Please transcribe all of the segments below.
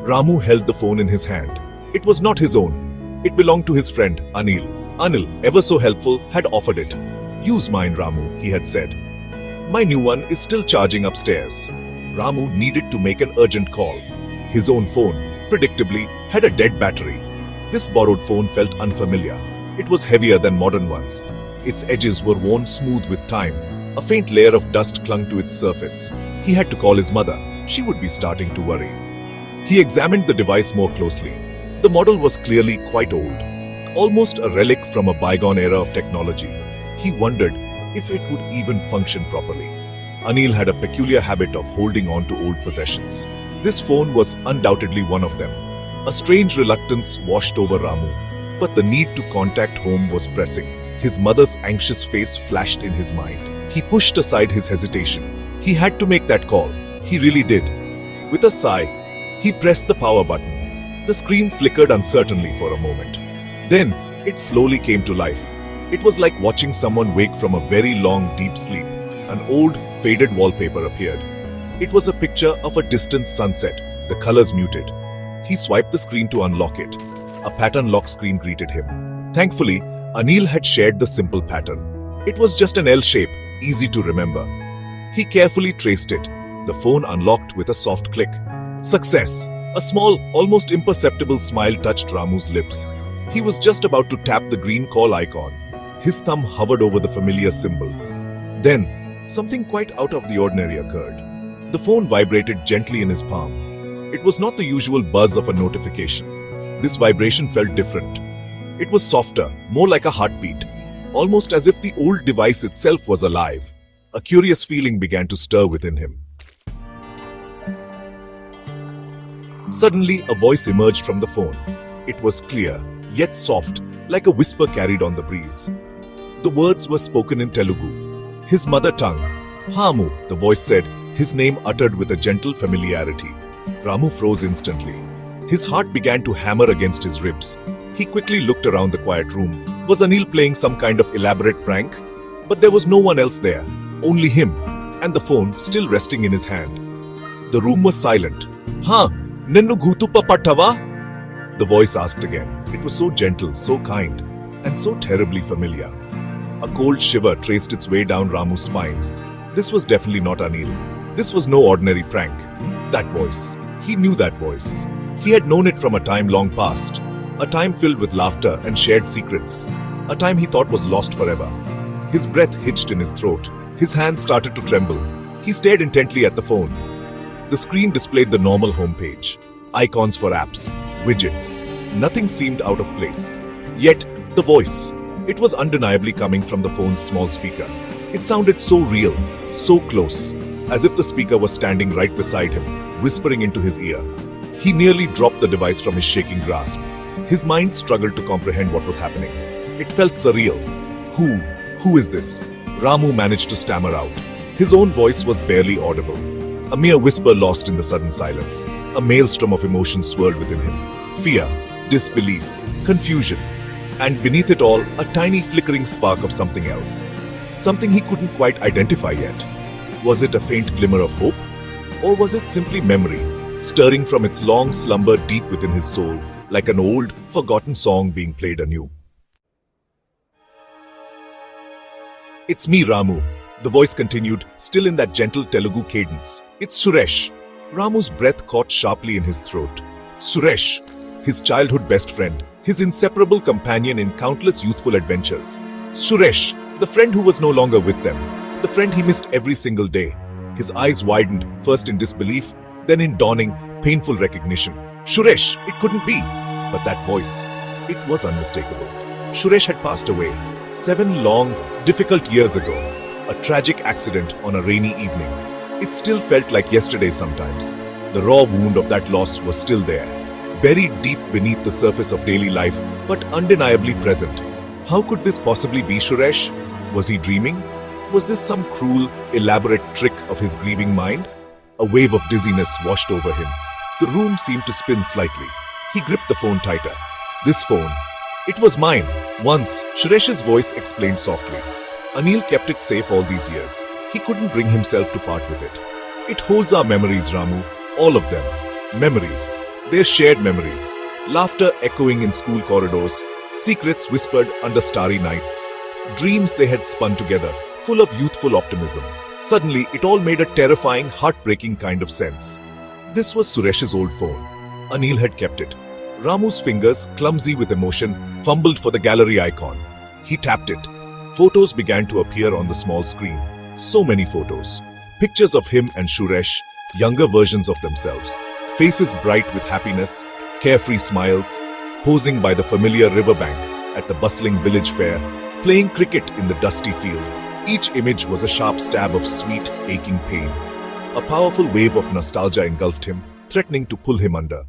Ramu held the phone in his hand. It was not his own. It belonged to his friend, Anil. Anil, ever so helpful, had offered it. "Use mine, Ramu," he had said. "My new one is still charging upstairs." Ramu needed to make an urgent call. His own phone, predictably, had a dead battery. This borrowed phone felt unfamiliar. It was heavier than modern ones. Its edges were worn smooth with time. A faint layer of dust clung to its surface. He had to call his mother. She would be starting to worry. He examined the device more closely. The model was clearly quite old, almost a relic from a bygone era of technology. He wondered if it would even function properly. Anil had a peculiar habit of holding on to old possessions. This phone was undoubtedly one of them. A strange reluctance washed over Ramu, but the need to contact home was pressing. His mother's anxious face flashed in his mind. He pushed aside his hesitation. He had to make that call. He really did. With a sigh, he pressed the power button. The screen flickered uncertainly for a moment. Then, it slowly came to life. It was like watching someone wake from a very long, deep sleep. An old, faded wallpaper appeared. It was a picture of a distant sunset, the colors muted. He swiped the screen to unlock it. A pattern lock screen greeted him. Thankfully, Anil had shared the simple pattern. It was just an L shape, easy to remember. He carefully traced it. The phone unlocked with a soft click. Success! A small, almost imperceptible smile touched Ramu's lips. He was just about to tap the green call icon. His thumb hovered over the familiar symbol. Then, something quite out of the ordinary occurred. The phone vibrated gently in his palm. It was not the usual buzz of a notification. This vibration felt different. It was softer, more like a heartbeat, almost as if the old device itself was alive. A curious feeling began to stir within him. Suddenly, a voice emerged from the phone. It was clear, yet soft, like a whisper carried on the breeze. The words were spoken in Telugu, his mother tongue. "Hamu," the voice said, his name uttered with a gentle familiarity. Ramu froze instantly. His heart began to hammer against his ribs. He quickly looked around the quiet room. Was Anil playing some kind of elaborate prank? But there was no one else there, only him, and the phone still resting in his hand. The room was silent. "Ha, ninnu gutupa pattava?" The voice asked again. It was so gentle, so kind, and so terribly familiar. A cold shiver traced its way down Ramu's spine. This was definitely not Anil. This was no ordinary prank. That voice. He knew that voice. He had known it from a time long past. A time filled with laughter and shared secrets. A time he thought was lost forever. His breath hitched in his throat. His hands started to tremble. He stared intently at the phone. The screen displayed the normal homepage. Icons for apps, widgets. Nothing seemed out of place. Yet, the voice. It was undeniably coming from the phone's small speaker. It sounded so real, so close, as if the speaker was standing right beside him, whispering into his ear. He nearly dropped the device from his shaking grasp. His mind struggled to comprehend what was happening. It felt surreal. Who is this? Ramu managed to stammer out. His own voice was barely audible. A mere whisper lost in the sudden silence. A maelstrom of emotions swirled within him. Fear, disbelief, confusion. And beneath it all, a tiny flickering spark of something else. Something he couldn't quite identify yet. Was it a faint glimmer of hope? Or was it simply memory, stirring from its long slumber deep within his soul, like an old, forgotten song being played anew? "It's me, Ramu," the voice continued, still in that gentle Telugu cadence. "It's Suresh." Ramu's breath caught sharply in his throat. Suresh, his childhood best friend, his inseparable companion in countless youthful adventures. Suresh, the friend who was no longer with them, the friend he missed every single day. His eyes widened, first in disbelief, then in dawning, painful recognition. Suresh, it couldn't be. But that voice, it was unmistakable. Suresh had passed away 7 long, difficult years ago. A tragic accident on a rainy evening. It still felt like yesterday sometimes. The raw wound of that loss was still there, buried deep beneath the surface of daily life, but undeniably present. How could this possibly be Suresh? Was he dreaming? Was this some cruel, elaborate trick of his grieving mind? A wave of dizziness washed over him. The room seemed to spin slightly. He gripped the phone tighter. This phone. It was mine. Once, Suresh's voice explained softly. Anil kept it safe all these years. He couldn't bring himself to part with it. It holds our memories, Ramu. All of them. Memories. Their shared memories, laughter echoing in school corridors, secrets whispered under starry nights, dreams they had spun together, full of youthful optimism. Suddenly, it all made a terrifying, heartbreaking kind of sense. This was Suresh's old phone. Anil had kept it. Ramu's fingers, clumsy with emotion, fumbled for the gallery icon. He tapped it. Photos began to appear on the small screen. So many photos. Pictures of him and Suresh, younger versions of themselves. Faces bright with happiness, carefree smiles, posing by the familiar riverbank at the bustling village fair, playing cricket in the dusty field. Each image was a sharp stab of sweet, aching pain. A powerful wave of nostalgia engulfed him, threatening to pull him under.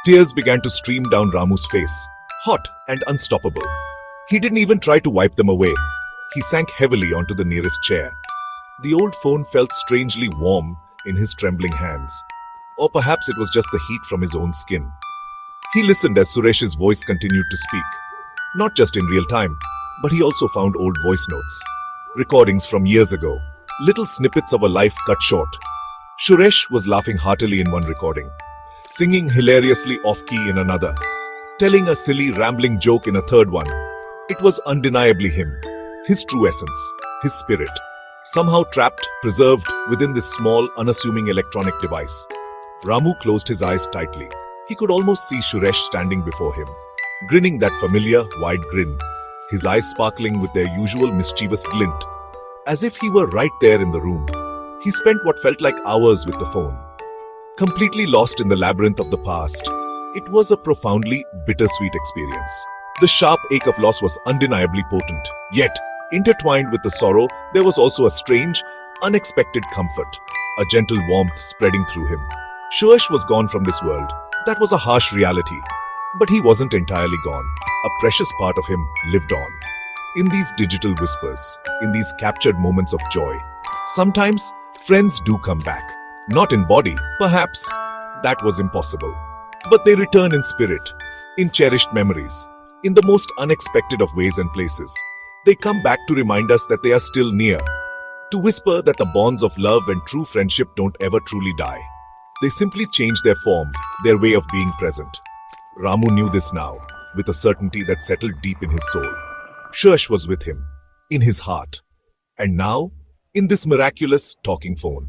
Tears began to stream down Ramu's face, hot and unstoppable. He didn't even try to wipe them away. He sank heavily onto the nearest chair. The old phone felt strangely warm in his trembling hands. Or perhaps it was just the heat from his own skin. He listened as Suresh's voice continued to speak. Not just in real time, but he also found old voice notes. Recordings from years ago. Little snippets of a life cut short. Suresh was laughing heartily in one recording, singing hilariously off-key in another, telling a silly, rambling joke in a third one. It was undeniably him, his true essence, his spirit, somehow trapped, preserved within this small, unassuming electronic device. Ramu closed his eyes tightly. He could almost see Suresh standing before him, grinning that familiar, wide grin, his eyes sparkling with their usual mischievous glint, as if he were right there in the room. He spent what felt like hours with the phone, completely lost in the labyrinth of the past. It was a profoundly bittersweet experience. The sharp ache of loss was undeniably potent, yet, intertwined with the sorrow, there was also a strange, unexpected comfort, a gentle warmth spreading through him. Suresh was gone from this world. That was a harsh reality. But he wasn't entirely gone. A precious part of him lived on. In these digital whispers, in these captured moments of joy. Sometimes, friends do come back. Not in body, perhaps. That was impossible. But they return in spirit, in cherished memories, in the most unexpected of ways and places. They come back to remind us that they are still near, to whisper that the bonds of love and true friendship don't ever truly die. They simply change their form, their way of being present. Ramu knew this now, with a certainty that settled deep in his soul. Suresh was with him, in his heart. And now, in this miraculous talking phone.